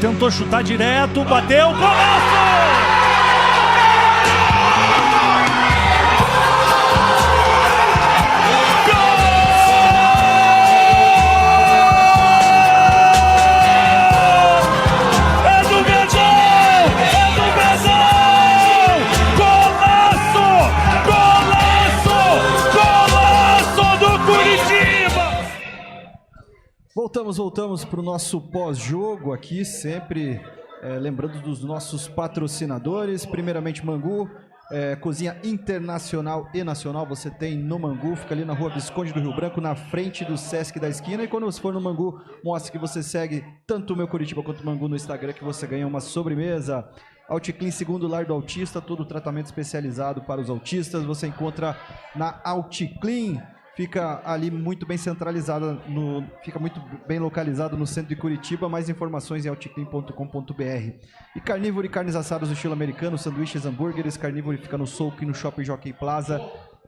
tentou chutar direto, bateu, golaço! Voltamos para o nosso pós-jogo aqui, sempre lembrando dos nossos patrocinadores. Primeiramente, Mangu, cozinha internacional e nacional. Você tem no Mangu, fica ali na rua Visconde do Rio Branco, na frente do Sesc da esquina. E quando você for no Mangu, mostre que você segue tanto o Meu Curitiba quanto o Mangu no Instagram, que você ganha uma sobremesa. Alticlean, segundo lar do autista, todo tratamento especializado para os autistas. Você encontra na Alticlean. Fica ali muito bem centralizada, fica muito bem localizado no centro de Curitiba. Mais informações em alticlean.com.br. E Carnívoro e carnes assadas do estilo americano, sanduíches, hambúrgueres. Carnívoro fica no Souk e no Shopping Jockey Plaza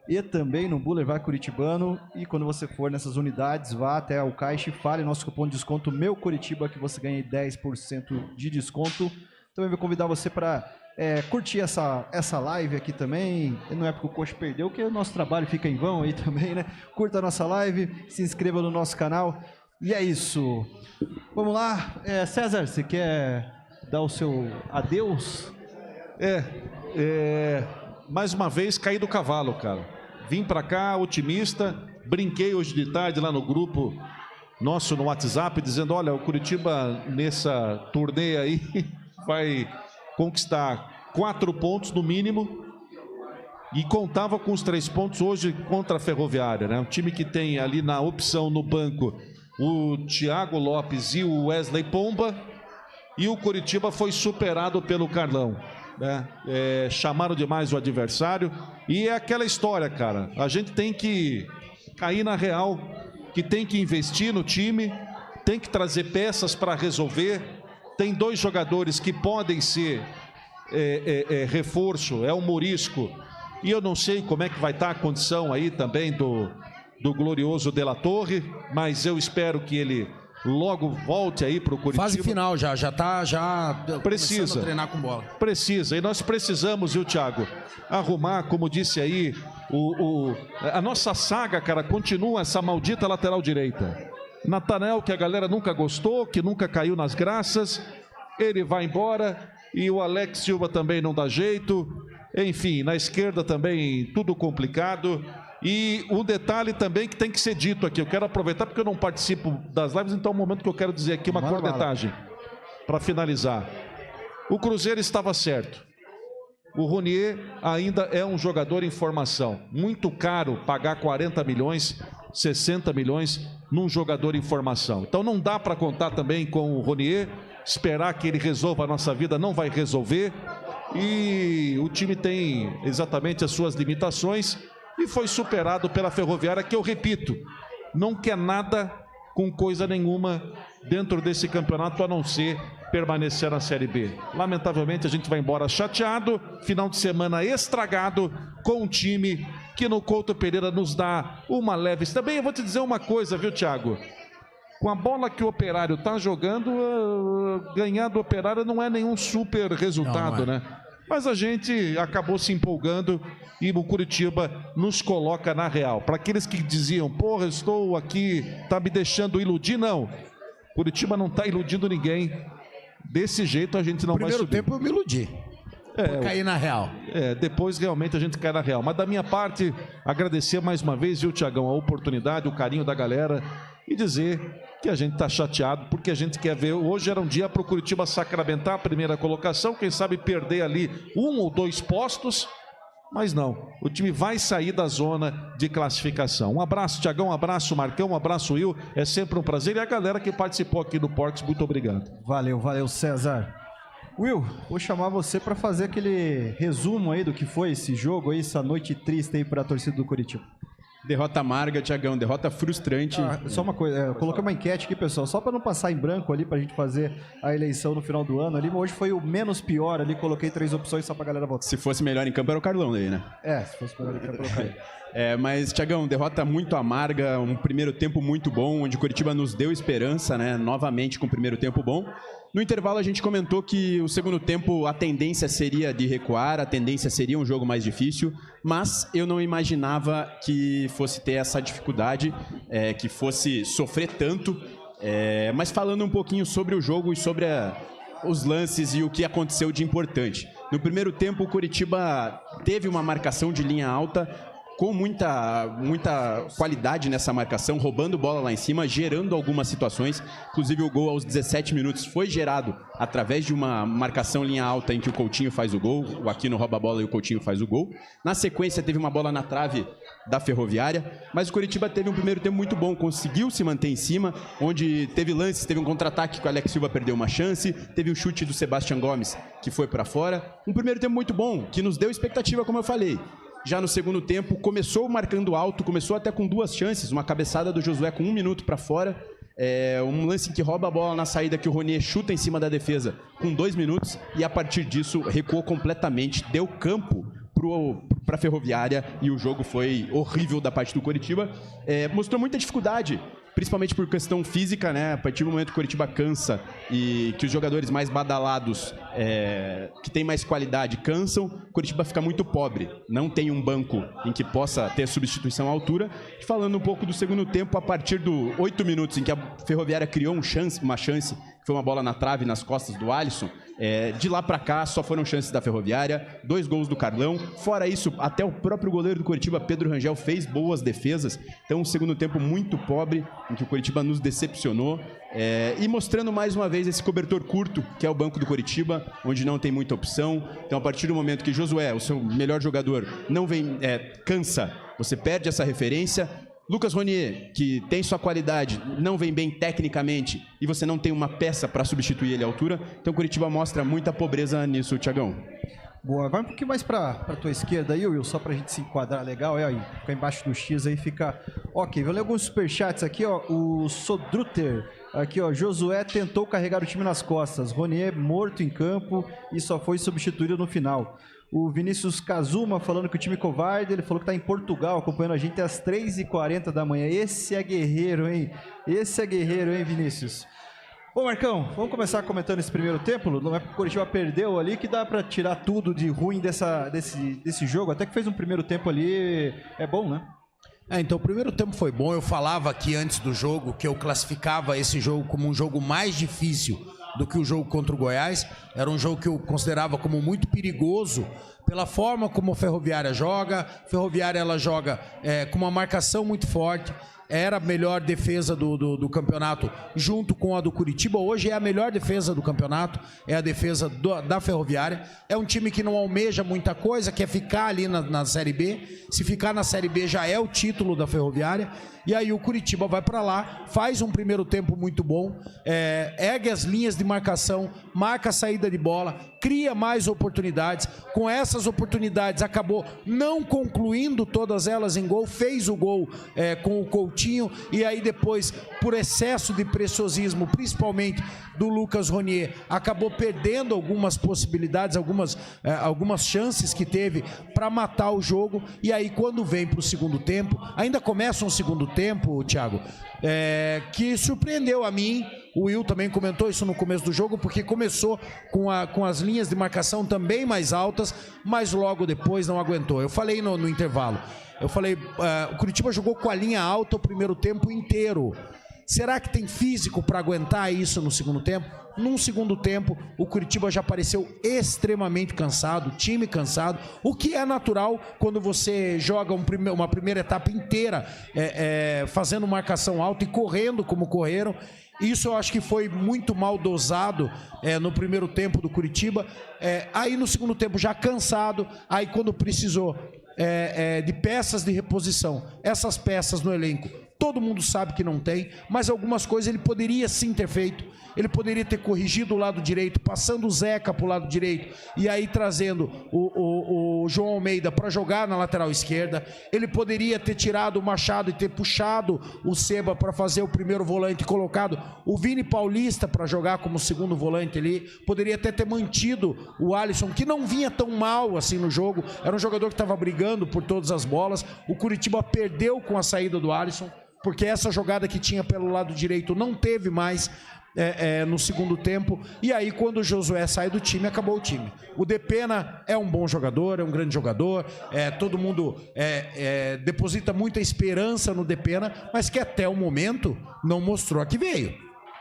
e também no Boulevard Curitibano. E quando você for nessas unidades, vá até o caixa e fale nosso cupom de desconto Meu Curitiba, que você ganha 10% de desconto. Também vou convidar você para curtir essa live aqui também. Não é porque o Coxa perdeu que o nosso trabalho fica em vão aí também, né? Curta a nossa live, se inscreva no nosso canal. E é isso. Vamos lá. César, você quer dar o seu adeus? Mais uma vez caí do cavalo, cara. Vim pra cá otimista, brinquei hoje de tarde lá no grupo nosso no WhatsApp, dizendo, olha, o Curitiba nessa turnê aí vai conquistar 4 pontos no mínimo e contava com os 3 pontos hoje contra a Ferroviária, né? Um time que tem ali na opção no banco o Thiago Lopes e o Wesley Pomba, e o Curitiba foi superado pelo Carlão, né? Chamaram demais o adversário e é aquela história, cara, a gente tem que cair na real, que tem que investir no time, tem que trazer peças para resolver. Tem 2 jogadores que podem ser reforço, é o Morisco, e eu não sei como é que vai estar a condição aí também do glorioso De La Torre, mas eu espero que ele logo volte aí para o Curitiba. Fase final já está começando a treinar com bola. Precisa, e nós precisamos, viu, Thiago, arrumar, como disse aí, a nossa saga, cara, continua essa maldita lateral direita. Nathanael, que a galera nunca gostou, que nunca caiu nas graças, ele vai embora, e o Alex Silva também não dá jeito. Enfim, na esquerda também tudo complicado. E um detalhe também que tem que ser dito aqui, eu quero aproveitar porque eu não participo das lives, então é um momento que eu quero dizer aqui uma cornetagem para finalizar. O Cruzeiro estava certo. O Ronier ainda é um jogador em formação. Muito caro pagar 40 milhões, 60 milhões num jogador em formação. Então não dá para contar também com o Ronier, esperar que ele resolva a nossa vida, não vai resolver. E o time tem exatamente as suas limitações e foi superado pela Ferroviária, que eu repito, não quer nada com coisa nenhuma dentro desse campeonato a não ser permanecer na Série B. Lamentavelmente a gente vai embora chateado, final de semana estragado com um time que no Couto Pereira nos dá uma leve... Também eu vou te dizer uma coisa, viu, Thiago? Com a bola que o Operário está jogando, ganhar do Operário não é nenhum super resultado, não é, né? Mas a gente acabou se empolgando e o Curitiba nos coloca na real. Para aqueles que diziam, porra, estou aqui, tá me deixando iludir, não. Curitiba não está iludindo ninguém. Desse jeito a gente não vai subir. Primeiro tempo eu me iludi. Vou cair na real. Depois realmente a gente cai na real. Mas da minha parte, agradecer mais uma vez, viu, Thiagão, a oportunidade, o carinho da galera e dizer que a gente está chateado porque a gente quer ver. Hoje era um dia para o Curitiba sacramentar a primeira colocação, quem sabe perder ali 1 ou 2 postos, mas não. O time vai sair da zona de classificação. Um abraço, Thiagão, um abraço, Marcão, um abraço, Will. É sempre um prazer. E a galera que participou aqui do Porcs, muito obrigado. Valeu, César. Will, vou chamar você para fazer aquele resumo aí do que foi esse jogo aí, essa noite triste aí para a torcida do Curitiba. Derrota amarga, Thiagão, derrota frustrante. Só uma coisa, eu coloquei uma enquete aqui, pessoal, só para não passar em branco ali, pra gente fazer a eleição no final do ano ali, mas hoje foi o menos pior ali, coloquei 3 opções só pra galera votar. Se fosse melhor em campo era o Carlão daí, né? Se fosse melhor em campo era o Carlão. Mas, Thiagão, derrota muito amarga, um primeiro tempo muito bom, onde o Curitiba nos deu esperança, né? Novamente com o primeiro tempo bom. No intervalo a gente comentou que o segundo tempo a tendência seria de recuar, a tendência seria um jogo mais difícil, mas eu não imaginava que fosse ter essa dificuldade, que fosse sofrer tanto. Mas falando um pouquinho sobre o jogo e sobre os lances e o que aconteceu de importante. No primeiro tempo o Coritiba teve uma marcação de linha alta, com muita qualidade nessa marcação, roubando bola lá em cima, gerando algumas situações. Inclusive o gol aos 17 minutos foi gerado através de uma marcação linha alta em que o Coutinho faz o gol, o Aquino rouba a bola e o Coutinho faz o gol. Na sequência teve uma bola na trave da Ferroviária, mas o Coritiba teve um primeiro tempo muito bom, conseguiu se manter em cima, onde teve lances, teve um contra-ataque que o Alex Silva perdeu uma chance, teve um chute do Sebastião Gomes que foi para fora. Um primeiro tempo muito bom, que nos deu expectativa, como eu falei. Já no segundo tempo, começou marcando alto, começou até com 2 chances, uma cabeçada do Josué com 1 minuto para fora, um lance que rouba a bola na saída que o Ronier chuta em cima da defesa com 2 minutos e a partir disso recuou completamente, deu campo para a Ferroviária e o jogo foi horrível da parte do Coritiba. Mostrou muita dificuldade, principalmente por questão física, né? A partir do momento que o Coritiba cansa e que os jogadores mais badalados, que tem mais qualidade, cansam, o Coritiba fica muito pobre. Não tem um banco em que possa ter substituição à altura. E falando um pouco do segundo tempo, a partir dos 8 minutos em que a Ferroviária criou uma chance, que foi uma bola na trave nas costas do Alisson, de lá pra cá só foram chances da Ferroviária, 2 gols do Carlão. Fora isso, até o próprio goleiro do Coritiba, Pedro Rangel, fez boas defesas. Então um segundo tempo muito pobre, em que o Coritiba nos decepcionou. E mostrando mais uma vez esse cobertor curto, que é o banco do Coritiba, onde não tem muita opção. Então a partir do momento que Josué, o seu melhor jogador, não vem, cansa, você perde essa referência. Lucas Ronier, que tem sua qualidade, não vem bem tecnicamente e você não tem uma peça para substituir ele à altura. Então o Coritiba mostra muita pobreza nisso, Thiagão. Boa, vai um pouquinho mais pra tua esquerda aí, Will, só pra gente se enquadrar legal. Aí, ficar embaixo do X aí, fica... Ok, vou ler alguns superchats aqui, ó. O Sodruter, aqui, ó. Josué tentou carregar o time nas costas. Ronier morto em campo e só foi substituído no final. O Vinícius Kazuma falando que o time covarde, ele falou que tá em Portugal acompanhando a gente às 3h40 da manhã. Esse é guerreiro, hein? Esse é guerreiro, hein, Vinícius? Bom, Marcão, vamos começar comentando esse primeiro tempo. Não é porque o Coritiba perdeu ali que dá pra tirar tudo de ruim desse jogo. Até que fez um primeiro tempo ali, é bom, né? Então o primeiro tempo foi bom. Eu falava aqui antes do jogo que eu classificava esse jogo como um jogo mais difícil do que o jogo contra o Goiás. Era um jogo que eu considerava como muito perigoso pela forma como a Ferroviária joga. A Ferroviária ela joga com uma marcação muito forte. Era a melhor defesa do campeonato junto com a do Coritiba. Hoje é a melhor defesa do campeonato, é a defesa da Ferroviária. É um time que não almeja muita coisa, quer ficar ali na Série B. Se ficar na Série B já é o título da Ferroviária. E aí o Coritiba vai para lá, faz um primeiro tempo muito bom, ergue as linhas de marcação, marca a saída de bola, cria mais oportunidades. Com essas oportunidades acabou não concluindo todas elas em gol, fez o gol com o Coutinho e aí depois, por excesso de preciosismo, principalmente do Lucas Ronier, acabou perdendo algumas possibilidades, algumas chances que teve para matar o jogo. E aí quando vem para o segundo tempo, ainda começa um segundo tempo, Thiago, que surpreendeu a mim. O Will também comentou isso no começo do jogo, porque começou com as linhas de marcação também mais altas, mas logo depois não aguentou. Eu falei no intervalo, o Coritiba jogou com a linha alta o primeiro tempo inteiro. Será que tem físico para aguentar isso no segundo tempo? Num segundo tempo, o Coritiba já pareceu extremamente cansado, time cansado, o que é natural quando você joga uma primeira etapa inteira fazendo marcação alta e correndo como correram. Isso eu acho que foi muito mal dosado no primeiro tempo do Coritiba. Aí no segundo tempo já cansado, aí quando precisou de peças de reposição, essas peças no elenco, todo mundo sabe que não tem, mas algumas coisas ele poderia sim ter feito. Ele poderia ter corrigido o lado direito, passando o Zeca para o lado direito e aí trazendo o João Almeida para jogar na lateral esquerda. Ele poderia ter tirado o Machado e ter puxado o Seba para fazer o primeiro volante e colocado o Vini Paulista para jogar como segundo volante ali. Poderia até ter mantido o Alisson, que não vinha tão mal assim no jogo. Era um jogador que estava brigando por todas as bolas. O Coritiba perdeu com a saída do Alisson, porque essa jogada que tinha pelo lado direito não teve mais. no segundo tempo, e aí quando o Josué sai do time, acabou o time. O Depena é um bom jogador, é um grande jogador, todo mundo deposita muita esperança no Depena, mas que até o momento não mostrou a que veio.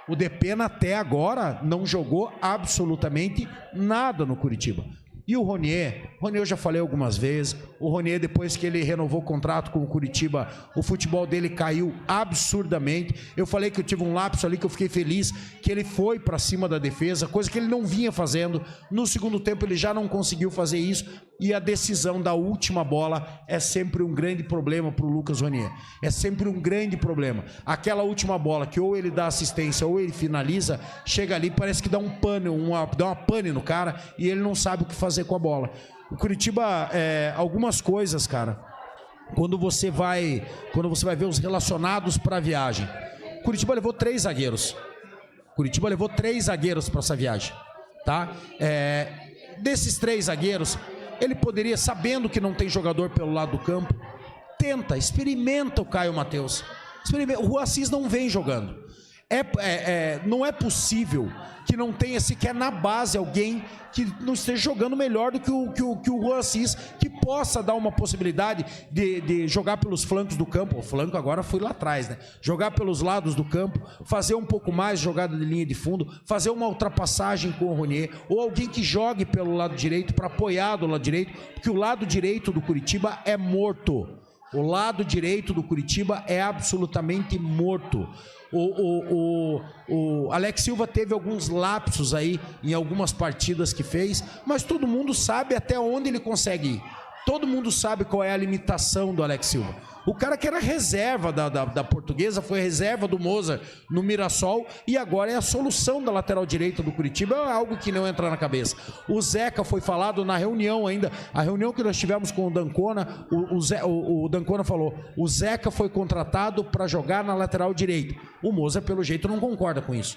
O Depena até agora não jogou absolutamente nada no Curitiba. E o Ronier eu já falei algumas vezes, o Ronier, depois que ele renovou o contrato com o Curitiba, o futebol dele caiu absurdamente. Eu falei que eu tive um lapso ali, que eu fiquei feliz, que ele foi para cima da defesa, coisa que ele não vinha fazendo. No segundo tempo ele já não conseguiu fazer isso, e a decisão da última bola é sempre um grande problema para o Lucas Ronier. É sempre um grande problema. Aquela última bola que ou ele dá assistência ou ele finaliza, chega ali, parece que dá um pane, dá uma pane no cara, e ele não sabe o que fazer com a bola. O Curitiba, algumas coisas, cara, quando você vai ver os relacionados para a viagem, o Curitiba levou 3 zagueiros. Curitiba levou 3 zagueiros para essa viagem, tá? Desses 3 zagueiros, ele poderia, sabendo que não tem jogador pelo lado do campo, experimenta o Caio Mateus. O Rua Assis não vem jogando. Não é possível que não tenha sequer na base alguém que não esteja jogando melhor do que o Rua Assis, que possa dar uma possibilidade de jogar pelos flancos do campo. O flanco agora foi lá atrás, né? Jogar pelos lados do campo, fazer um pouco mais jogada de linha de fundo, fazer uma ultrapassagem com o Ronier, ou alguém que jogue pelo lado direito para apoiar do lado direito, porque o lado direito do Curitiba é morto. O lado direito do Curitiba é absolutamente morto. O Alex Silva teve alguns lapsos aí em algumas partidas que fez, mas todo mundo sabe até onde ele consegue ir. Todo mundo sabe qual é a limitação do Alex Silva. O cara que era reserva da Portuguesa, foi reserva do Mozart no Mirassol, e agora é a solução da lateral direita do Curitiba, é algo que não entra na cabeça. O Zeca foi falado na reunião ainda, a reunião que nós tivemos com o Dancona, o Dancona falou, o Zeca foi contratado para jogar na lateral direita. O Mozart, pelo jeito, não concorda com isso.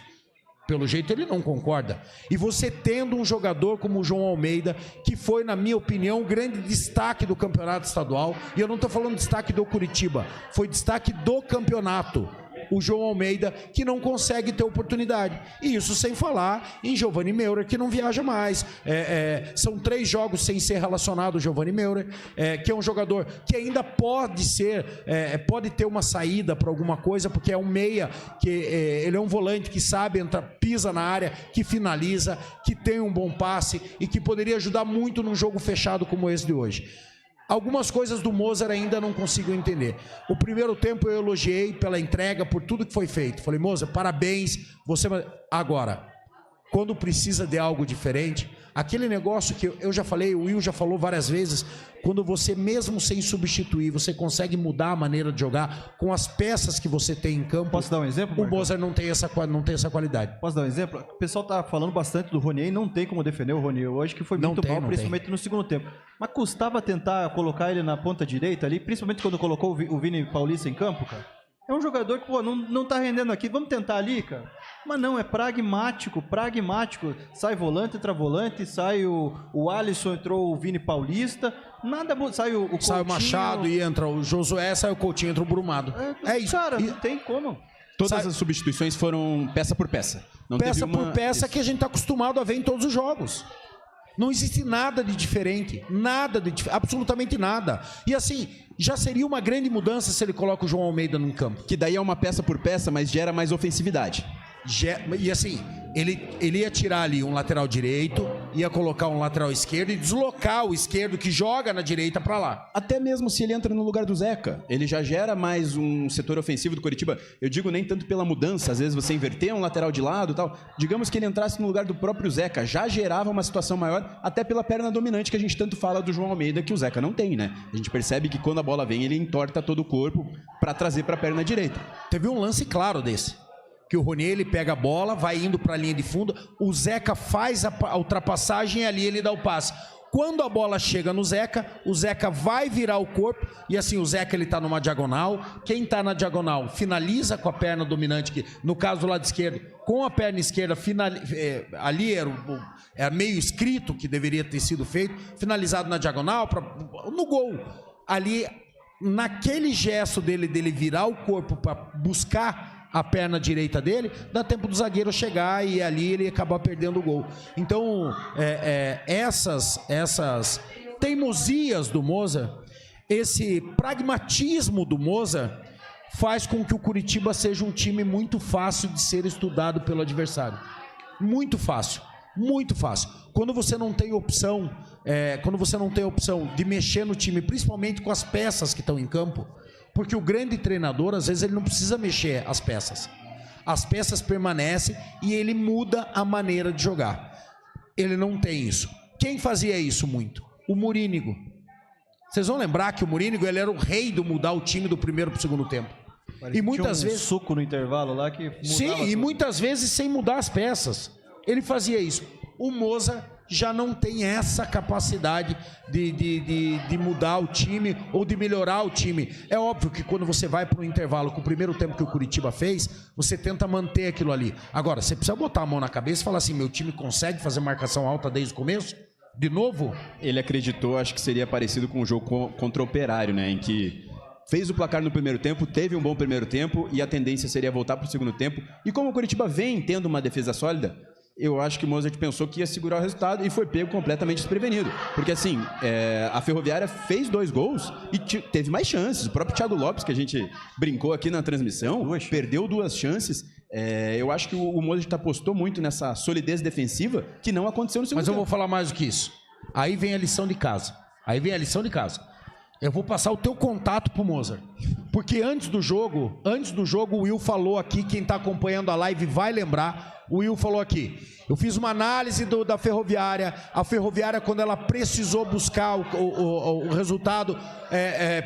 Pelo jeito ele não concorda. E você tendo um jogador como o João Almeida, que foi, na minha opinião, um grande destaque do campeonato estadual, e eu não estou falando destaque do Curitiba, foi destaque do campeonato, o João Almeida, que não consegue ter oportunidade. E isso sem falar em Giovanni Meurer, que não viaja mais. São 3 jogos sem ser relacionado o Giovanni Meurer, que é um jogador que ainda pode ter uma saída para alguma coisa, porque é um meia, que ele é um volante que sabe entrar, pisa na área, que finaliza, que tem um bom passe e que poderia ajudar muito num jogo fechado como esse de hoje. Algumas coisas do Mozart ainda não consigo entender. O primeiro tempo eu elogiei pela entrega, por tudo que foi feito. Falei, Mozart, parabéns. Agora, quando precisa de algo diferente, aquele negócio que eu já falei, o Will já falou várias vezes, quando você mesmo sem substituir, você consegue mudar a maneira de jogar com as peças que você tem em campo. Posso dar um exemplo, Marcão? O Mozart não tem essa qualidade. Posso dar um exemplo? O pessoal tá falando bastante do Ronier e não tem como defender o Ronier hoje, que foi muito mal, principalmente no segundo tempo. Mas custava tentar colocar ele na ponta direita ali, principalmente quando colocou o Vini Paulista em campo, cara. É um jogador que, não tá rendendo aqui, vamos tentar ali, cara. Mas não, é pragmático. Sai volante, entra volante, sai o Alisson, entrou o Vini Paulista, nada, sai o Coutinho. Sai o Machado e entra o Josué, sai o Coutinho, entra o Brumado. É isso. Cara, não tem como. Todas as substituições foram peça por peça. Não peça teve por peça que a gente está acostumado a ver em todos os jogos. Não existe nada de diferente, absolutamente nada. E assim, já seria uma grande mudança se ele coloca o João Almeida no campo. Que daí é uma peça por peça, mas gera mais ofensividade. E assim, ele ia tirar ali um lateral direito, ia colocar um lateral esquerdo e deslocar o esquerdo que joga na direita para lá. Até mesmo se ele entra no lugar do Zeca, ele já gera mais um setor ofensivo do Curitiba. Eu digo nem tanto pela mudança, às vezes você inverter um lateral de lado e tal. Digamos que ele entrasse no lugar do próprio Zeca, já gerava uma situação maior, até pela perna dominante que a gente tanto fala do João Almeida, que o Zeca não tem, né? A gente percebe que quando a bola vem, ele entorta todo o corpo para trazer para a perna direita. Teve um lance claro desse. Que o Ronier, ele pega a bola, vai indo para a linha de fundo, o Zeca faz a ultrapassagem e ali ele dá o passe. Quando a bola chega no Zeca, o Zeca vai virar o corpo, e assim, o Zeca ele está numa diagonal, quem está na diagonal finaliza com a perna dominante, que no caso do lado esquerdo, com a perna esquerda, ali era meio escrito que deveria ter sido feito, finalizado na diagonal, no gol. Ali, naquele gesto dele virar o corpo para buscar a perna direita dele, dá tempo do zagueiro chegar e ali ele acabar perdendo o gol. Então, essas teimosias do Mozart, esse pragmatismo do Mozart, faz com que o Curitiba seja um time muito fácil de ser estudado pelo adversário. Muito fácil, muito fácil. Quando você não tem opção, de mexer no time, principalmente com as peças que estão em campo, porque o grande treinador, às vezes, ele não precisa mexer as peças. As peças permanecem e ele muda a maneira de jogar. Ele não tem isso. Quem fazia isso muito? O Morínigo. Vocês vão lembrar que o Morínigo, ele era o rei do mudar o time do primeiro para o segundo tempo. E muitas vezes suco no intervalo lá que mudava. Sim, e tudo. muitas vezes sem mudar as peças. Ele fazia isso. O Mozart já não tem essa capacidade de mudar o time ou de melhorar o time. É óbvio que quando você vai para o intervalo com o primeiro tempo que o Curitiba fez, você tenta manter aquilo ali. Agora, você precisa botar a mão na cabeça e falar assim, meu time consegue fazer marcação alta desde o começo? De novo? Ele acreditou, acho que seria parecido com o jogo contra o Operário, né? Em que fez o placar no primeiro tempo, teve um bom primeiro tempo e a tendência seria voltar para o segundo tempo. E como o Curitiba vem tendo uma defesa sólida, eu acho que o Mozart pensou que ia segurar o resultado e foi pego completamente desprevenido. Porque assim, a Ferroviária fez 2 gols e teve mais chances. O próprio Thiago Lopes, que a gente brincou aqui na transmissão, perdeu 2 chances. Eu acho que o Mozart apostou muito nessa solidez defensiva que não aconteceu no segundo tempo. Mas eu vou falar mais do que isso. Aí vem a lição de casa. Eu vou passar o teu contato pro Mozart. Porque antes do jogo, o Will falou aqui, quem está acompanhando a live vai lembrar, o Will falou aqui, eu fiz uma análise da Ferroviária, a Ferroviária quando ela precisou buscar o resultado,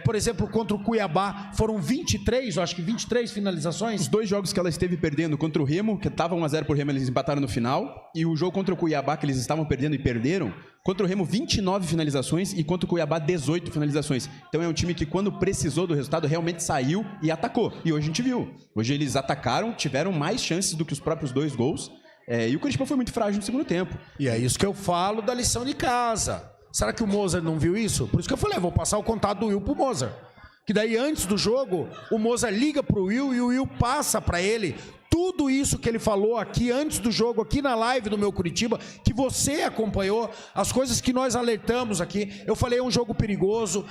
por exemplo, contra o Cuiabá, foram 23 finalizações. Os 2 jogos que ela esteve perdendo contra o Remo, que estava 1-0 pro Remo, eles empataram no final, e o jogo contra o Cuiabá, que eles estavam perdendo e perderam, contra o Remo 29 finalizações e contra o Cuiabá 18 finalizações. Então é um time que quando precisou do resultado realmente saiu e atacou. E hoje a gente viu. Hoje eles atacaram, tiveram mais chances do que os próprios 2 gols. E o Curitiba foi muito frágil no segundo tempo. E é isso que eu falo da lição de casa. Será que o Mozart não viu isso? Por isso que eu falei, vou passar o contato do Will pro Mozart. Que daí antes do jogo, o Mozart liga pro Will e o Will passa para ele tudo isso que ele falou aqui antes do jogo, aqui na live do meu Curitiba, que você acompanhou, as coisas que nós alertamos aqui. Eu falei, é um jogo perigoso,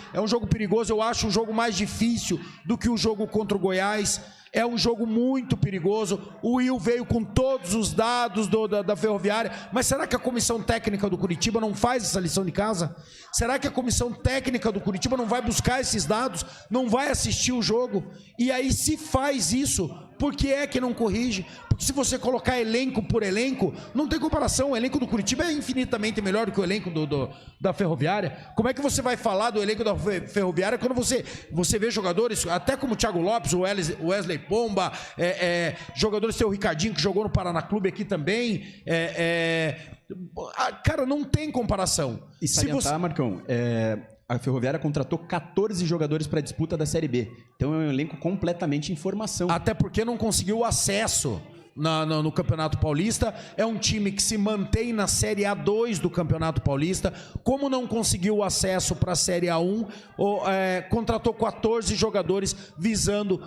eu acho um jogo mais difícil do que o jogo contra o Goiás. É um jogo muito perigoso. O Will veio com todos os dados da Ferroviária. Mas será que a comissão técnica do Curitiba não faz essa lição de casa? Será que a comissão técnica do Curitiba não vai buscar esses dados? Não vai assistir o jogo? E aí, se faz isso, por que é que não corrige? Porque se você colocar elenco por elenco, não tem comparação. O elenco do Curitiba é infinitamente melhor do que o elenco da Ferroviária. Como é que você vai falar do elenco da Ferroviária quando você vê jogadores, até como o Thiago Lopes, o Wesley Pomba, jogadores, tem o Ricardinho, que jogou no Paraná Clube aqui também. Cara, não tem comparação. E salientar, Marcão, a Ferroviária contratou 14 jogadores para a disputa da Série B. Então é um elenco completamente em formação. Até porque não conseguiu acesso no Campeonato Paulista. É um time que se mantém na Série A2 do Campeonato Paulista. Como não conseguiu o acesso para a Série A1, contratou 14 jogadores visando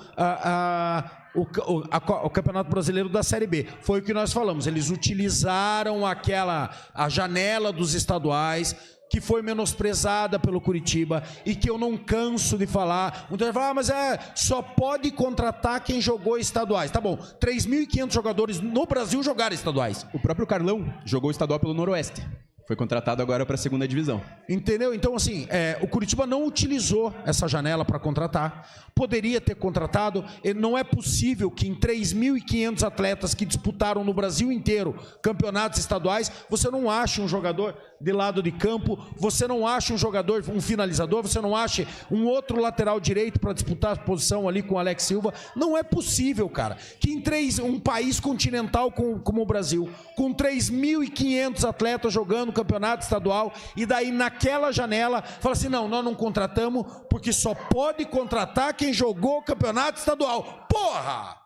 o Campeonato Brasileiro da Série B. Foi o que nós falamos. Eles utilizaram a janela dos estaduais, que foi menosprezada pelo Curitiba e que eu não canso de falar. Muita gente fala, mas só pode contratar quem jogou estaduais. Tá bom, 3.500 jogadores no Brasil jogaram estaduais. O próprio Carlão jogou estadual pelo Noroeste. Foi contratado agora para a 2ª divisão. Entendeu? Então, assim, o Curitiba não utilizou essa janela para contratar. Poderia ter contratado. Não é possível que em 3.500 atletas que disputaram no Brasil inteiro campeonatos estaduais, você não ache um jogador de lado de campo, você não acha um jogador, um finalizador, você não acha um outro lateral direito para disputar a posição ali com o Alex Silva. Não é possível, cara, que em um país continental como o Brasil, com 3.500 atletas jogando campeonato estadual, e daí naquela janela fala assim, não, nós não contratamos porque só pode contratar quem jogou o campeonato estadual. Porra!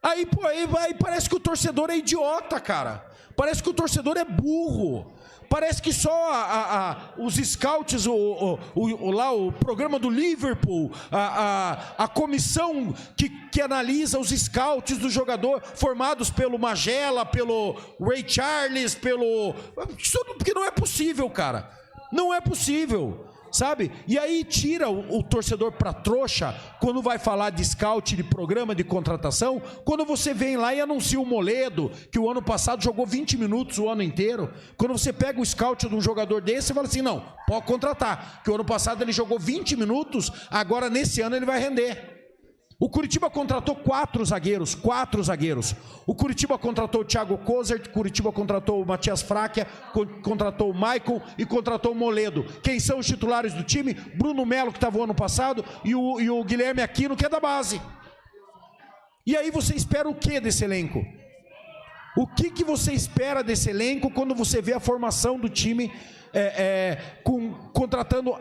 Aí parece que o torcedor é idiota, cara. Parece que o torcedor é burro. Parece que só os scouts, o programa do Liverpool, a comissão que analisa os scouts do jogador, formados pelo Magela, pelo Ray Charles, porque não é possível, cara. Não é possível. Sabe? E aí tira o torcedor pra trouxa quando vai falar de scout, de programa de contratação, quando você vem lá e anuncia o Moledo, que o ano passado jogou 20 minutos o ano inteiro. Quando você pega o scout de um jogador desse, você fala assim, não, pode contratar, que o ano passado ele jogou 20 minutos, agora nesse ano ele vai render. O Curitiba contratou 4 zagueiros. O Curitiba contratou o Thiago Kozert, o Curitiba contratou o Matias Fraquia, contratou o Maicon e contratou o Moledo. Quem são os titulares do time? Bruno Melo, que estava o ano passado, e o Guilherme Aquino, que é da base. E aí você espera o que desse elenco? O que você espera desse elenco quando você vê a formação do time contratando...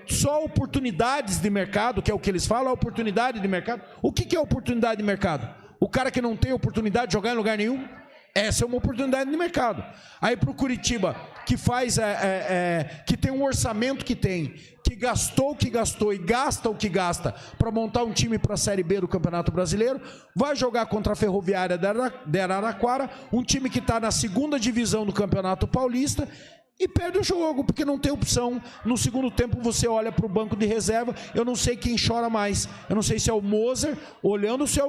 só oportunidades de mercado, que é o que eles falam, a oportunidade de mercado. O que é oportunidade de mercado? O cara que não tem oportunidade de jogar em lugar nenhum? Essa é uma oportunidade de mercado. Aí para o Curitiba, que faz, que tem um orçamento que tem, que gastou o que gastou e gasta o que gasta para montar um time para a Série B do Campeonato Brasileiro, vai jogar contra a Ferroviária de Araraquara, um time que está na 2ª divisão do Campeonato Paulista, e perde o jogo, porque não tem opção. No segundo tempo você olha para o banco de reserva, eu não sei quem chora mais. Eu não sei se é o Moser, olhando, se é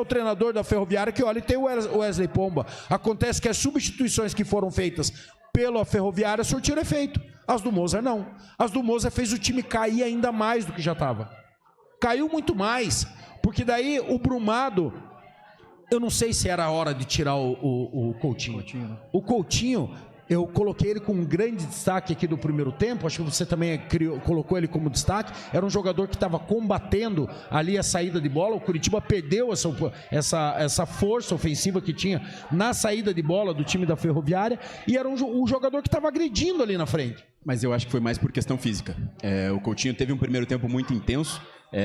o treinador da Ferroviária, que olha e tem o Wesley Pomba. Acontece que as substituições que foram feitas pela Ferroviária surtiram efeito. As do Moser não. As do Moser fez o time cair ainda mais do que já estava. Caiu muito mais, porque daí o Brumado... Eu não sei se era a hora de tirar o Coutinho. O Coutinho... Eu coloquei ele com um grande destaque aqui do primeiro tempo, acho que você também colocou ele como destaque. Era um jogador que estava combatendo ali a saída de bola. O Curitiba perdeu essa força ofensiva que tinha na saída de bola do time da Ferroviária, e era um jogador que estava agredindo ali na frente. Mas eu acho que foi mais por questão física. O Coutinho teve um primeiro tempo muito intenso,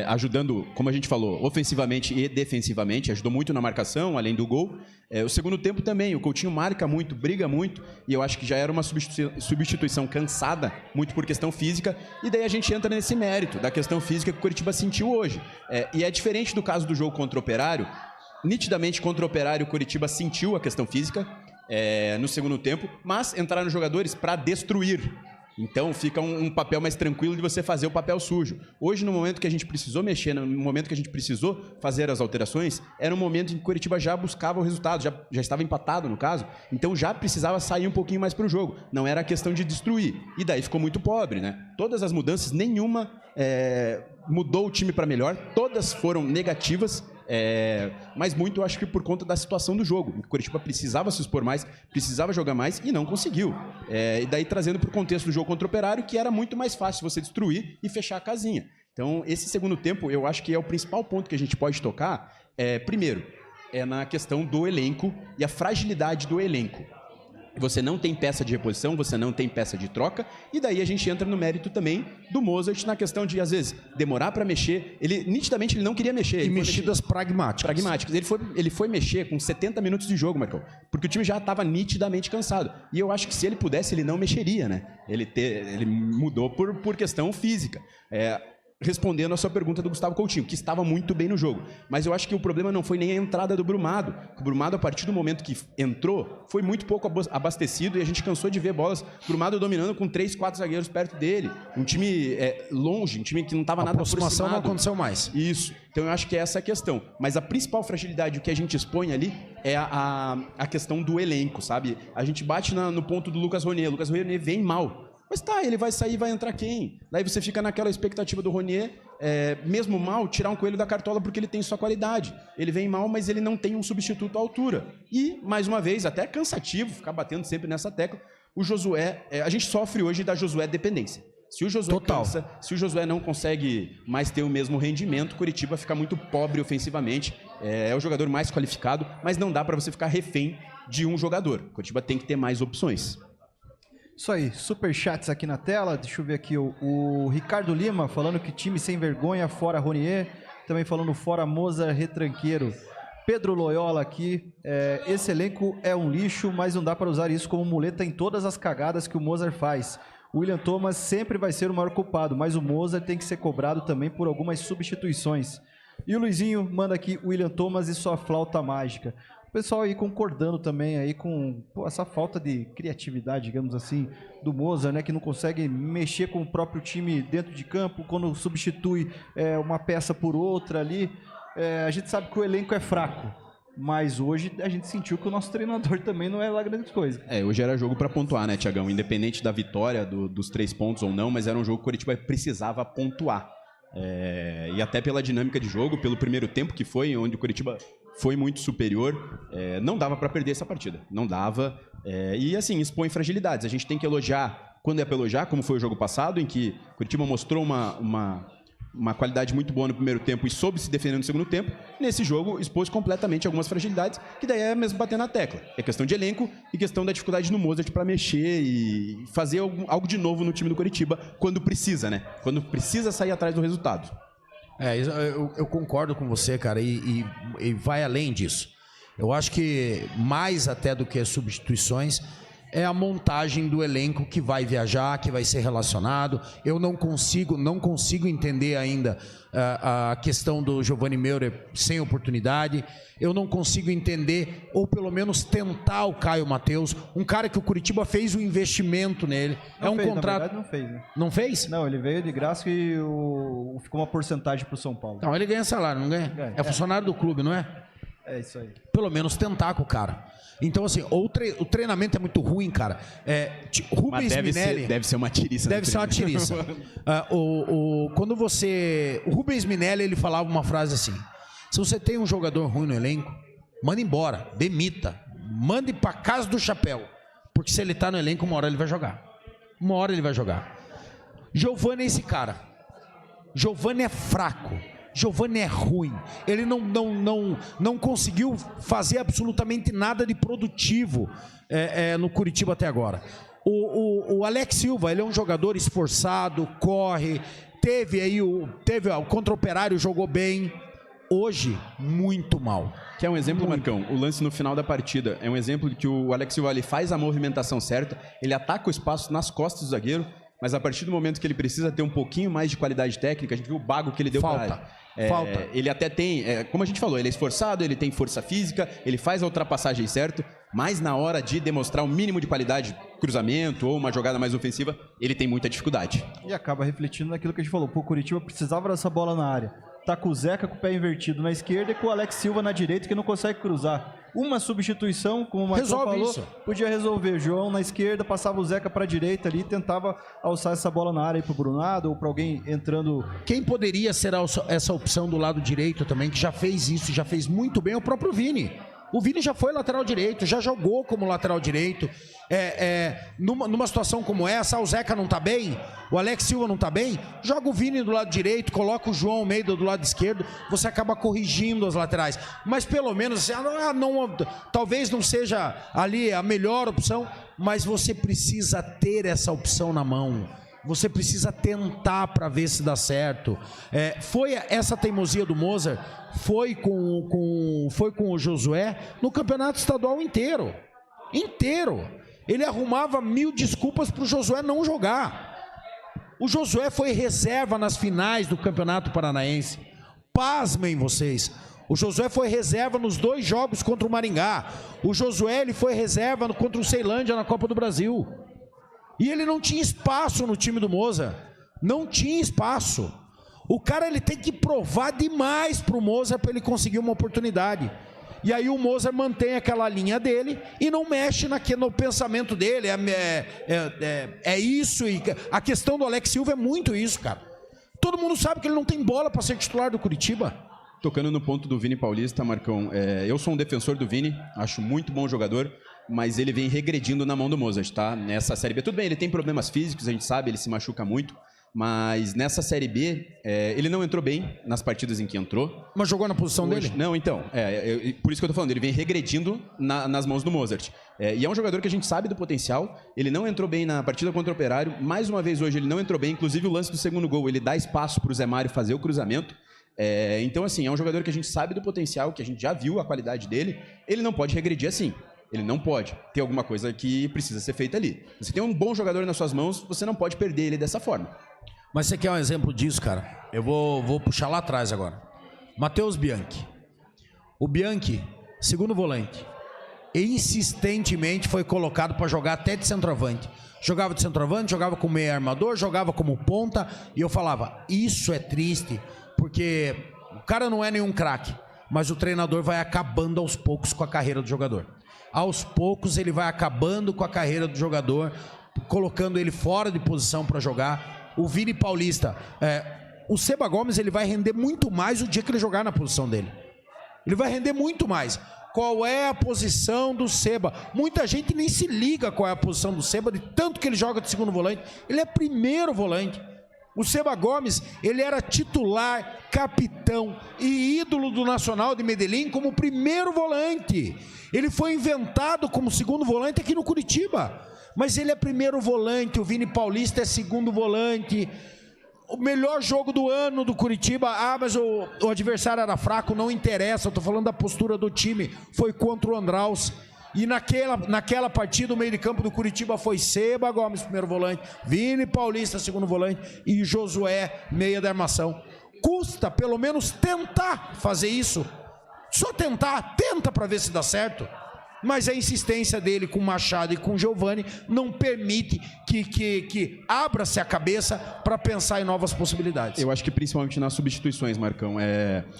ajudando, como a gente falou, ofensivamente e defensivamente, ajudou muito na marcação, além do gol. O segundo tempo também, o Coutinho marca muito, briga muito, e eu acho que já era uma substituição cansada, muito por questão física, e daí a gente entra nesse mérito da questão física que o Curitiba sentiu hoje. E é diferente do caso do jogo contra o Operário. Nitidamente, contra o Operário, o Curitiba sentiu a questão física no segundo tempo, mas entraram jogadores para destruir. Então fica um papel mais tranquilo de você fazer o papel sujo. Hoje, no momento que a gente precisou mexer, no momento que a gente precisou fazer as alterações, era um momento em que o Curitiba já buscava o resultado, já estava empatado no caso, então já precisava sair um pouquinho mais para o jogo. Não era a questão de destruir. E daí ficou muito pobre, né? Todas as mudanças, nenhuma mudou o time para melhor, todas foram negativas. Mas muito eu acho que por conta da situação do jogo. O Curitiba precisava se expor mais, precisava jogar mais e não conseguiu. E daí trazendo para o contexto do jogo contra o Operário, que era muito mais fácil você destruir e fechar a casinha. Então esse segundo tempo eu acho que é o principal ponto que a gente pode tocar. Primeiro, na questão do elenco e a fragilidade do elenco. Você não tem peça de reposição, você não tem peça de troca, e daí a gente entra no mérito também do Mozart na questão de, às vezes, demorar para mexer. Nitidamente, ele não queria mexer. E mexidas pragmáticas. Ele foi mexer com 70 minutos de jogo, Marcão, porque o time já estava nitidamente cansado. E eu acho que se ele pudesse, ele não mexeria, né? Ele mudou por questão física. Respondendo a sua pergunta do Gustavo Coutinho, que estava muito bem no jogo. Mas eu acho que o problema não foi nem a entrada do Brumado. O Brumado, a partir do momento que entrou, foi muito pouco abastecido e a gente cansou de ver bolas. Brumado dominando com 3, 4 zagueiros perto dele. Um time longe, um time que não estava nada aproximado. A aproximação não aconteceu mais. Isso. Então eu acho que é essa a questão. Mas a principal fragilidade que a gente expõe ali é a questão do elenco, sabe? A gente bate no ponto do Lucas Ronier. O Lucas Ronier vem mal. Mas tá, ele vai sair, vai entrar quem? Daí você fica naquela expectativa do Ronier, mesmo mal, tirar um coelho da cartola porque ele tem sua qualidade. Ele vem mal, mas ele não tem um substituto à altura. E, mais uma vez, até é cansativo ficar batendo sempre nessa tecla, o Josué, a gente sofre hoje da Josué dependência. Se o Josué cansa, se o Josué não consegue mais ter o mesmo rendimento, Curitiba fica muito pobre ofensivamente. É o jogador mais qualificado, mas não dá para você ficar refém de um jogador. Curitiba tem que ter mais opções. Isso aí, superchats aqui na tela, deixa eu ver aqui, o Ricardo Lima falando que time sem vergonha, fora Ronier, também falando fora Mozart, retranqueiro. Pedro Loyola aqui, esse elenco é um lixo, mas não dá para usar isso como muleta em todas as cagadas que o Mozart faz. O William Thomas sempre vai ser o maior culpado, mas o Mozart tem que ser cobrado também por algumas substituições. E o Luizinho manda aqui William Thomas e sua flauta mágica. O pessoal aí concordando também aí com essa falta de criatividade, digamos assim, do Mozart, né, que não consegue mexer com o próprio time dentro de campo, quando substitui uma peça por outra ali. A gente sabe que o elenco é fraco, mas hoje a gente sentiu que o nosso treinador também não é lá grande coisa. Hoje era jogo para pontuar, né, Tiagão? Independente da vitória, dos 3 pontos ou não, mas era um jogo que o Coritiba precisava pontuar. E até pela dinâmica de jogo, pelo primeiro tempo que foi, onde o Coritiba foi muito superior, não dava para perder essa partida. Não dava. E assim, expõe fragilidades. A gente tem que elogiar quando é para elogiar, como foi o jogo passado, em que o Coritiba mostrou uma qualidade muito boa no primeiro tempo e soube se defender no segundo tempo. Nesse jogo, expôs completamente algumas fragilidades, que daí é mesmo bater na tecla. É questão de elenco e questão da dificuldade no Mozart para mexer e fazer algo de novo no time do Coritiba quando precisa, né? Quando precisa sair atrás do resultado. Eu concordo com você, cara, e vai além disso. Eu acho que mais até do que as substituições é a montagem do elenco que vai viajar, que vai ser relacionado. Eu não consigo entender ainda a questão do Giovanni Meurer sem oportunidade. Eu não consigo entender, ou pelo menos tentar, o Caio Mateus, um cara que o Coritiba fez um investimento nele. Não fez, contrato. Na verdade, não fez, né? Não fez? Não, ele veio de graça e ficou uma porcentagem pro São Paulo. Não, ele ganha salário, não ganha? É funcionário do clube, não é? É isso aí. Pelo menos tentar com o cara. Então, assim, o treinamento é muito ruim, cara. Rubens Minelli... Deve ser uma tiriça. Deve ser uma tiriça. O Rubens Minelli, ele falava uma frase assim: se você tem um jogador ruim no elenco, manda embora, demita, mande pra casa do chapéu. Porque se ele tá no elenco, uma hora ele vai jogar. Uma hora ele vai jogar. Giovanni é esse cara. Giovanni é fraco. Giovanni é ruim, ele não conseguiu fazer absolutamente nada de produtivo no Coritiba até agora. O Alex Silva, ele é um jogador esforçado, corre, teve contra o Operário, jogou bem. Hoje, muito mal. Que é um exemplo, Marcão, o lance no final da partida, é um exemplo de que o Alex Silva ele faz a movimentação certa, ele ataca o espaço nas costas do zagueiro, mas a partir do momento que ele precisa ter um pouquinho mais de qualidade técnica, a gente viu o bago que ele deu para ele. Falta. Ele até tem, como a gente falou, ele é esforçado, ele tem força física, ele faz a ultrapassagem certo, mas na hora de demonstrar um mínimo de qualidade, cruzamento ou uma jogada mais ofensiva, ele tem muita dificuldade. E acaba refletindo naquilo que a gente falou. Pô, o Coritiba precisava dessa bola na área. Tá com o Zeca com o pé invertido na esquerda e com o Alex Silva na direita que não consegue cruzar. Uma substituição, como o Marcão falou, isso. Podia resolver. João na esquerda, passava o Zeca para a direita ali e tentava alçar essa bola na área para o Brunado ou para alguém entrando. Quem poderia ser essa opção do lado direito também, que já fez isso, já fez muito bem, é o próprio Vini. O Vini já foi lateral direito, já jogou como lateral direito. Numa situação como essa, o Zeca não tá bem, o Alex Silva não tá bem, joga o Vini do lado direito, coloca o João Almeida do lado esquerdo, você acaba corrigindo as laterais. Mas pelo menos, talvez não seja ali a melhor opção, mas você precisa ter essa opção na mão. Você precisa tentar para ver se dá certo. Foi essa teimosia do Mozart, foi com o Josué no campeonato estadual inteiro. Ele arrumava 1000 desculpas para o Josué não jogar. O Josué foi reserva nas finais do Campeonato Paranaense. Pasmem vocês. O Josué foi reserva nos 2 jogos contra o Maringá. O Josué ele foi reserva contra o Ceilândia na Copa do Brasil. E ele não tinha espaço no time do Mozart. Não tinha espaço. O cara ele tem que provar demais para o Mozart para ele conseguir uma oportunidade. E aí o Mozart mantém aquela linha dele e não mexe no pensamento dele. É isso. E a questão do Alex Silva é muito isso, cara. Todo mundo sabe que ele não tem bola para ser titular do Coritiba. Tocando no ponto do Vini Paulista, Marcão, eu sou um defensor do Vini, acho muito bom jogador, mas ele vem regredindo na mão do Mozart, tá? Nessa Série B, tudo bem, ele tem problemas físicos, a gente sabe, ele se machuca muito, mas nessa Série B, ele não entrou bem nas partidas em que entrou. Mas jogou na posição dele? Não, então, por isso que eu tô falando, ele vem regredindo nas mãos do Mozart. E é um jogador que a gente sabe do potencial, ele não entrou bem na partida contra o Operário, mais uma vez hoje ele não entrou bem, inclusive o lance do segundo gol, ele dá espaço pro Zé Mário fazer o cruzamento. Então, assim, é um jogador que a gente sabe do potencial, que a gente já viu a qualidade dele. Ele não pode regredir assim. Ele não pode. Tem alguma coisa que precisa ser feita ali. Você tem um bom jogador nas suas mãos, você não pode perder ele dessa forma. Mas você quer um exemplo disso, cara? Eu vou puxar lá atrás agora. Matheus Bianchi. O Bianchi, segundo volante, insistentemente foi colocado para jogar até de centroavante. Jogava de centroavante, jogava como meio armador, jogava como ponta. E eu falava, isso é triste, porque o cara não é nenhum craque, mas o treinador vai acabando aos poucos com a carreira do jogador. Aos poucos ele vai acabando com a carreira do jogador, colocando ele fora de posição para jogar. O Vini Paulista, o Seba Gomes, ele vai render muito mais o dia que ele jogar na posição dele. Ele vai render muito mais. Qual é a posição do Seba? Muita gente nem se liga qual é a posição do Seba, de tanto que ele joga de segundo volante. Ele é primeiro volante. O Seba Gomes, ele era titular, capitão e ídolo do Nacional de Medellín como primeiro volante. Ele foi inventado como segundo volante aqui no Curitiba, mas ele é primeiro volante. O Vini Paulista é segundo volante. O melhor jogo do ano do Curitiba, mas o adversário era fraco, não interessa, eu tô falando da postura do time, foi contra o Andraus. E naquela partida, o meio de campo do Curitiba foi Seba Gomes, primeiro volante, Vini Paulista, segundo volante, e Josué, meia da armação. Custa pelo menos tentar fazer isso. Só tentar, tenta para ver se dá certo. Mas a insistência dele com o Machado e com o Giovani não permite que abra-se a cabeça para pensar em novas possibilidades. Eu acho que principalmente nas substituições, Marcão.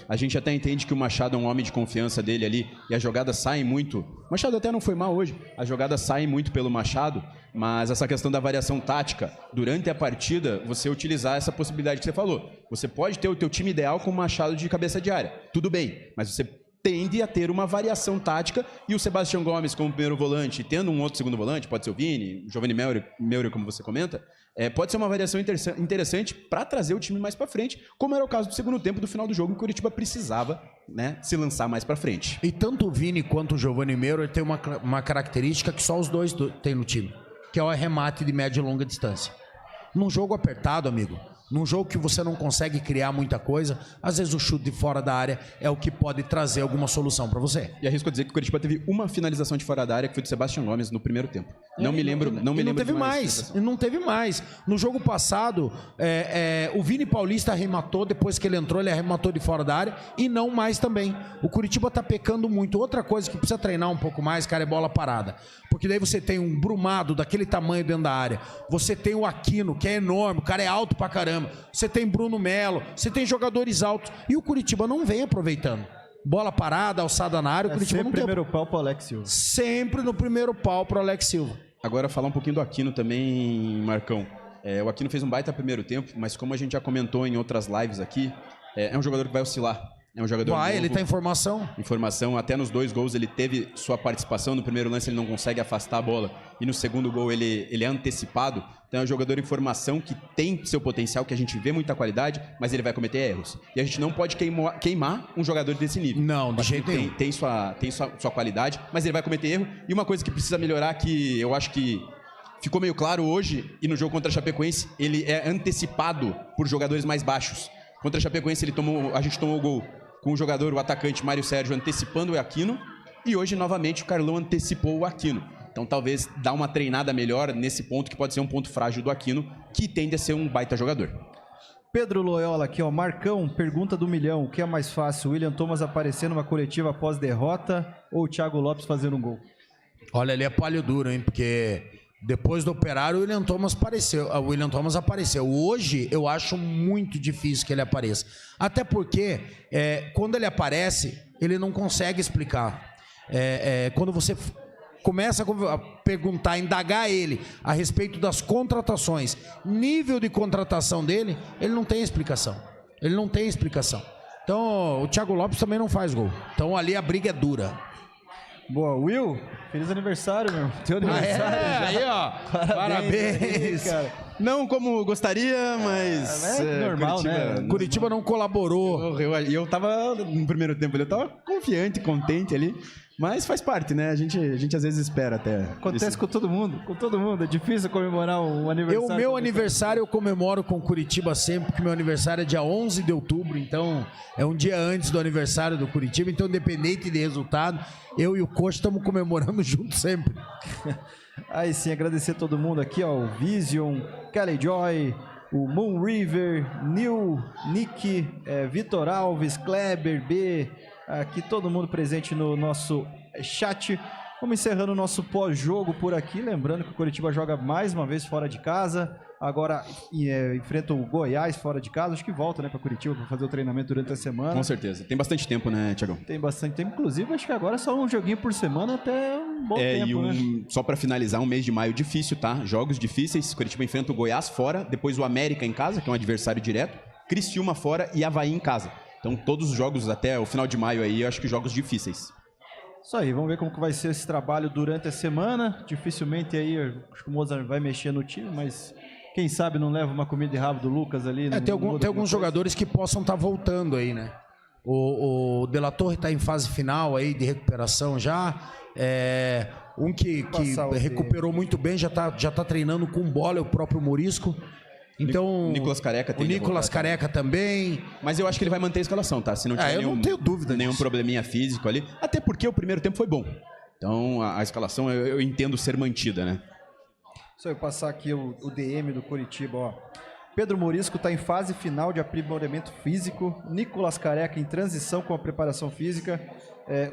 A gente até entende que o Machado é um homem de confiança dele ali e as jogadas saem muito. O Machado até não foi mal hoje. As jogadas saem muito pelo Machado, mas essa questão da variação tática, durante a partida, você utilizar essa possibilidade que você falou. Você pode ter o teu time ideal com o Machado de cabeça de área. Tudo bem, mas você tende a ter uma variação tática, e o Sebastião Gomes como primeiro volante, tendo um outro segundo volante, pode ser o Vini, o Giovanni Meurer, como você comenta, pode ser uma variação interessante para trazer o time mais para frente, como era o caso do segundo tempo do final do jogo, em que o Curitiba precisava, né, se lançar mais para frente. E tanto o Vini quanto o Giovanni Meurer tem uma característica que só os dois têm no time, que é o arremate de média e longa distância. Num jogo apertado, amigo, num jogo que você não consegue criar muita coisa, às vezes o chute de fora da área é o que pode trazer alguma solução para você. E arrisco a dizer que o Curitiba teve uma finalização de fora da área, que foi do Sebastião Gomes no primeiro tempo. Não me lembro Não teve mais. No jogo passado, o Vini Paulista arrematou, depois que ele entrou, ele arrematou de fora da área, e não mais também. O Curitiba tá pecando muito. Outra coisa que precisa treinar um pouco mais, cara, é bola parada. Porque daí você tem um Brumado daquele tamanho dentro da área. Você tem o Aquino, que é enorme, o cara é alto pra caramba. Você tem Bruno Melo, você tem jogadores altos. E o Curitiba não vem aproveitando. Bola parada, alçada na área, o Curitiba não tem. Sempre primeiro pau pro Alex Silva. Sempre no primeiro pau pro Alex Silva. Agora falar um pouquinho do Aquino também, Marcão. O Aquino fez um baita primeiro tempo, mas como a gente já comentou em outras lives aqui, é um jogador que vai oscilar. É um jogador novo. Ele tá em formação. Até nos 2 gols ele teve sua participação. No primeiro lance ele não consegue afastar a bola, e no segundo gol ele é antecipado. Então é um jogador em formação que tem seu potencial, que a gente vê muita qualidade, mas ele vai cometer erros. E a gente não pode queimar um jogador desse nível. Não, de jeito nenhum. Tem sua qualidade, mas ele vai cometer erro. E uma coisa que precisa melhorar, que eu acho que ficou meio claro hoje, e no jogo contra a Chapecoense, ele é antecipado por jogadores mais baixos. Contra a Chapecoense a gente tomou o gol com o jogador, o atacante Mário Sérgio, antecipando o Aquino, e hoje novamente o Carlão antecipou o Aquino. Então talvez dá uma treinada melhor nesse ponto, que pode ser um ponto frágil do Aquino, que tende a ser um baita jogador. Pedro Loyola aqui, ó. Marcão, pergunta do milhão. O que é mais fácil, William Thomas aparecer numa coletiva após derrota ou o Thiago Lopes fazendo um gol? Olha, ele é palho duro, hein? Porque depois do Operário, o William Thomas apareceu. Hoje, eu acho muito difícil que ele apareça. Até porque, quando ele aparece, ele não consegue explicar. Quando você começa a perguntar, indagar ele a respeito das contratações, nível de contratação dele, ele não tem explicação. Então, o Thiago Lopes também não faz gol. Então, ali a briga é dura. Boa, Will, feliz aniversário, meu. Teu aniversário. Aí, ó. Parabéns. Cara. Não como gostaria, mas normal, Curitiba, né? Curitiba não colaborou. Eu tava, no primeiro tempo, eu tava confiante, contente ali. Mas faz parte, né? A gente às vezes espera até. Acontece isso. com todo mundo. É difícil comemorar um aniversário. Meu aniversário eu comemoro com Curitiba sempre, porque meu aniversário é dia 11 de outubro. outubro, então é um dia antes do aniversário do Curitiba, então independente de resultado, eu e o Coxa estamos comemorando juntos sempre. Aí sim, agradecer a todo mundo aqui, ó, o Vision, Kelly Joy, o Moon River, Nil, Nick, Vitor Alves, Kleber, B, aqui todo mundo presente no nosso chat. Vamos encerrando o nosso pós-jogo por aqui, lembrando que o Curitiba joga mais uma vez fora de casa, agora enfrenta o Goiás fora de casa, acho que volta, né, para Curitiba para fazer o treinamento durante a semana. Com certeza. Tem bastante tempo, né, Thiagão? Tem bastante tempo, inclusive acho que agora é só um joguinho por semana até um bom tempo, né? Só para finalizar, um mês de maio difícil, tá? Jogos difíceis, Curitiba enfrenta o Goiás fora, depois o América em casa, que é um adversário direto, Criciúma fora e Avaí em casa. Então todos os jogos até o final de maio aí, eu acho que jogos difíceis. Isso aí, vamos ver como que vai ser esse trabalho durante a semana. Dificilmente aí, acho que o Mozart vai mexer no time, mas quem sabe não leva uma comida de rabo do Lucas ali. Tem alguns jogadores que possam estar voltando aí, né? O De La Torre está em fase final aí de recuperação já. Um que recuperou muito bem, já tá treinando com bola, é o próprio Morisco. Então, Nicolas Careca tem. O Nicolas Careca também. Mas eu acho que ele vai manter a escalação, tá? Se não tiver não tenho dúvida nenhum disso. probleminha físico ali. Até porque o primeiro tempo foi bom. Então a escalação eu entendo ser mantida, né? Só eu passar aqui o DM do Curitiba, ó. Pedro Morisco está em fase final de aprimoramento físico. Nicolas Careca em transição com a preparação física.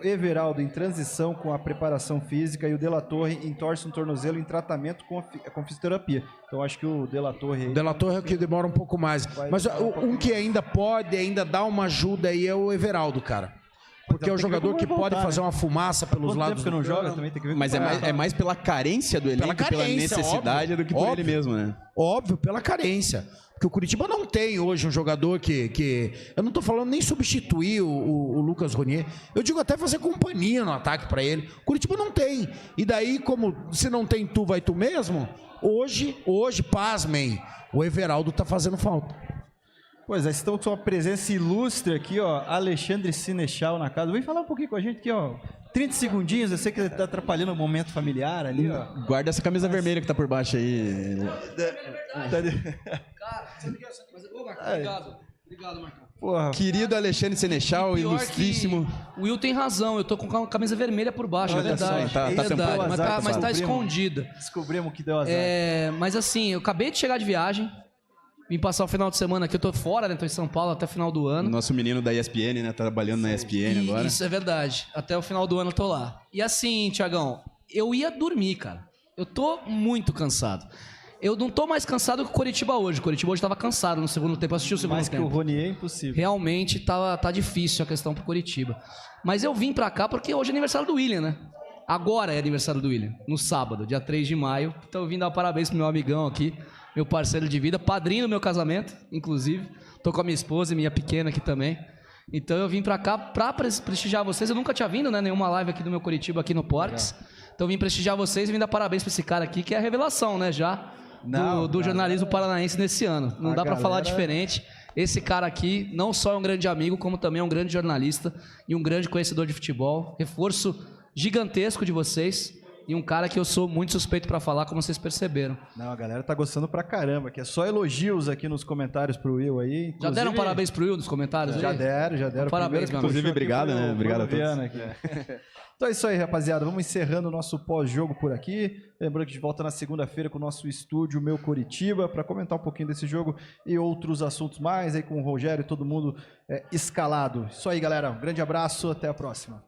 Everaldo em transição com a preparação física. E o De La Torre entorce um tornozelo em tratamento com fisioterapia. Então acho que o De La Torre... O De La Torre é o que demora um pouco mais. Mas um que ainda pode dar uma ajuda aí é o Everaldo, cara. Porque é o jogador que pode fazer uma fumaça pelos lados. Que não joga, também tem que ver. Mas é mais pela carência do elenco, pela necessidade, óbvio, do que por ele mesmo, né? Óbvio, pela carência. Porque o Curitiba não tem hoje um jogador que... Eu não tô falando nem substituir o Lucas Ronier. Eu digo até fazer companhia no ataque para ele. O Curitiba não tem. E daí, como se não tem tu, vai tu mesmo, hoje, pasmem, o Everaldo tá fazendo falta. Pois é, estamos com uma presença ilustre aqui, ó, Alexandre Sinechal na casa. Vem falar um pouquinho com a gente aqui, ó. 30 segundinhos, eu sei que ele tá atrapalhando o momento familiar ali, ó. Guarda essa camisa vermelha que tá por baixo aí. Cara, obrigado. Obrigado, Marcão. Porra. Querido Alexandre Senechal, ilustríssimo. O Will tem razão, eu tô com a camisa vermelha por baixo, Olha é verdade. só, É verdade, mas tá escondida. Descobrimos que deu azar. Mas assim, eu acabei de chegar de viagem. Vim passar o final de semana aqui, eu tô fora, né? Tô em São Paulo até o final do ano. Nosso menino da ESPN, né? Trabalhando na ESPN agora. Isso é verdade. Até o final do ano eu tô lá. E assim, Thiagão, eu ia dormir, cara. Eu tô muito cansado. Eu não tô mais cansado que o Curitiba hoje. O Curitiba hoje tava cansado no segundo tempo. Eu assisti o segundo Mais tempo. que o Ronier é impossível. Realmente tá difícil a questão pro Curitiba. Mas eu vim pra cá porque hoje é aniversário do William, né? Agora é aniversário do William. No sábado, dia 3 de maio. Então eu vim dar parabéns pro meu amigão aqui. Meu parceiro de vida, padrinho do meu casamento, inclusive. Tô com a minha esposa e minha pequena aqui também. Então eu vim pra cá pra prestigiar vocês. Eu nunca tinha vindo, né? Nenhuma live aqui do meu Curitiba aqui no Porks. Então eu vim prestigiar vocês e vim dar parabéns pra esse cara aqui, que é a revelação, né? Já do jornalismo paranaense nesse ano. Não dá pra falar diferente. Esse cara aqui não só é um grande amigo, como também é um grande jornalista e um grande conhecedor de futebol. Reforço gigantesco de vocês. E um cara que eu sou muito suspeito pra falar, como vocês perceberam. Não, a galera tá gostando pra caramba, que é só elogios aqui nos comentários pro Will aí. Inclusive, já deram parabéns pro Will nos comentários? Já aí? deram. Parabéns, meu amigo. Inclusive, obrigado, né? Obrigado a todos. Então é isso aí, rapaziada. Vamos encerrando o nosso pós-jogo por aqui. Lembrando que a gente volta na segunda-feira com o nosso estúdio Meu Curitiba para comentar um pouquinho desse jogo e outros assuntos mais aí com o Rogério e todo mundo escalado. Isso aí, galera. Um grande abraço. Até a próxima.